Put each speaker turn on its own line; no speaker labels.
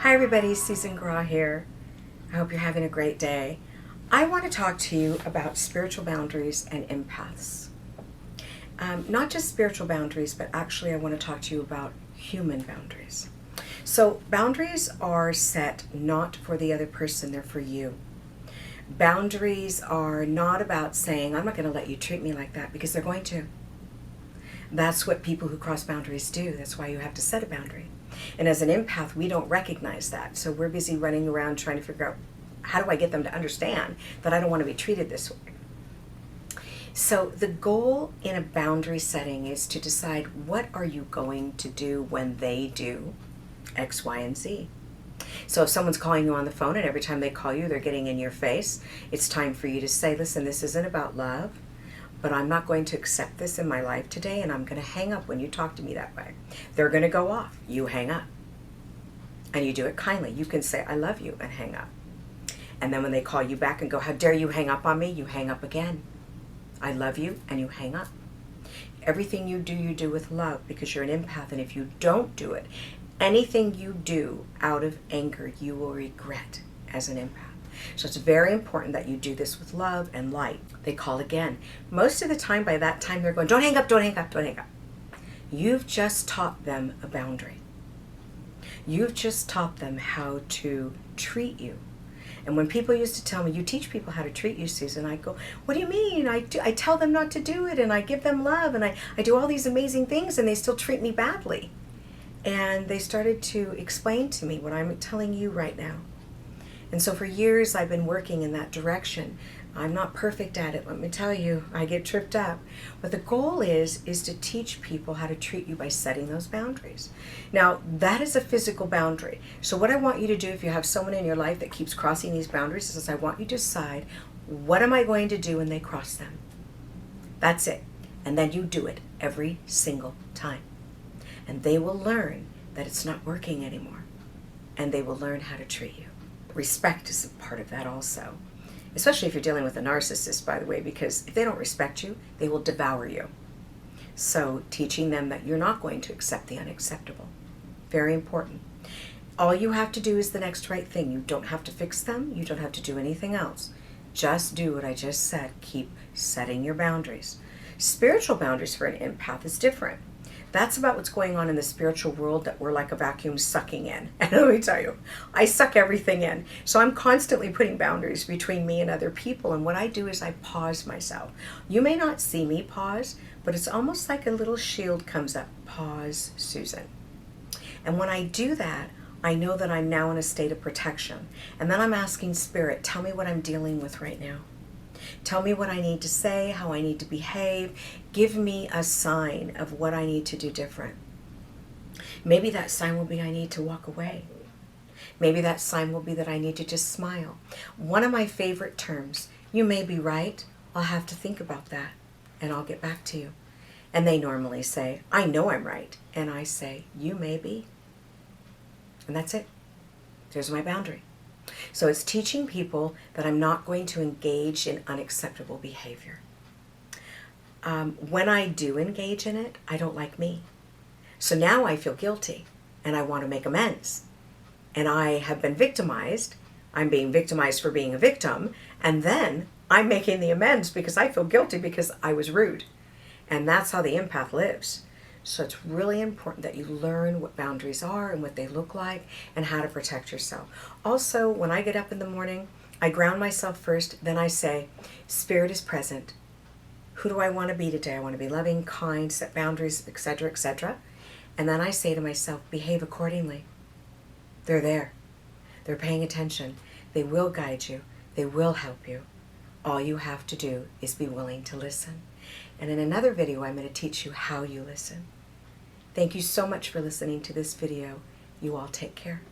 Hi everybody, Susan Graw here. I hope you're having a great day. I want to talk to you about spiritual boundaries and empaths. Not just spiritual boundaries, but actually I want to talk to you about human boundaries. So boundaries are set not for the other person, they're for you. Boundaries are not about saying, I'm not going to let you treat me like that, because they're going to. That's what people who cross boundaries do. That's why you have to set a boundary. And as an empath, we don't recognize that. So we're busy running around trying to figure out, how do I get them to understand that I don't want to be treated this way? So the goal in a boundary setting is to decide, what are you going to do when they do X, Y, and Z? So if someone's calling you on the phone and every time they call you, they're getting in your face, it's time for you to say, listen, this isn't about love, but I'm not going to accept this in my life today, and I'm going to hang up when you talk to me that way. They're going to go off. You hang up. And you do it kindly. You can say, I love you, and hang up. And then when they call you back and go, how dare you hang up on me? You hang up again. I love you, and you hang up. Everything you do with love, because you're an empath, and if you don't do it, anything you do out of anger, you will regret as an empath. So it's very important that you do this with love and light. They call again. Most of the time, by that time, they're going, don't hang up, don't hang up, don't hang up. You've just taught them a boundary. You've just taught them how to treat you. And when people used to tell me, you teach people how to treat you, Susan, I go, what do you mean? I tell them not to do it, and I give them love, and I do all these amazing things, and they still treat me badly. And they started to explain to me what I'm telling you right now. And so for years I've been working in that direction. I'm not perfect at it, let me tell you. I get tripped up. But the goal is to teach people how to treat you by setting those boundaries. Now, that is a physical boundary. So what I want you to do, if you have someone in your life that keeps crossing these boundaries, is I want you to decide, what am I going to do when they cross them? That's it. And then you do it every single time. And they will learn that it's not working anymore. And they will learn how to treat you. Respect is a part of that also. Especially if you're dealing with a narcissist, by the way, because if they don't respect you, they will devour you. So teaching them that you're not going to accept the unacceptable. Very important. All you have to do is the next right thing. You don't have to fix them. You don't have to do anything else. Just do what I just said. Keep setting your boundaries. Spiritual boundaries for an empath is different. That's about what's going on in the spiritual world that we're like a vacuum sucking in. And let me tell you, I suck everything in. So I'm constantly putting boundaries between me and other people. And what I do is I pause myself. You may not see me pause, but it's almost like a little shield comes up. Pause, Susan. And when I do that, I know that I'm now in a state of protection. And then I'm asking Spirit, tell me what I'm dealing with right now. Tell me what I need to say, how I need to behave. Give me a sign of what I need to do different. Maybe that sign will be I need to walk away. Maybe that sign will be that I need to just smile. One of my favorite terms, you may be right, I'll have to think about that, and I'll get back to you. And they normally say, I know I'm right. And I say, you may be. And that's it. There's my boundary. So it's teaching people that I'm not going to engage in unacceptable behavior. When I do engage in it, I don't like me. So now I feel guilty and I want to make amends. And I have been victimized. I'm being victimized for being a victim. And then I'm making the amends because I feel guilty because I was rude. And that's how the empath lives. So it's really important that you learn what boundaries are and what they look like and how to protect yourself. Also, when I get up in the morning, I ground myself first, then I say, Spirit is present. Who do I want to be today? I want to be loving, kind, set boundaries, etc., etc. And then I say to myself, behave accordingly. They're there. They're paying attention. They will guide you. They will help you. All you have to do is be willing to listen. And in another video, I'm going to teach you how you listen. Thank you so much for listening to this video. You all take care.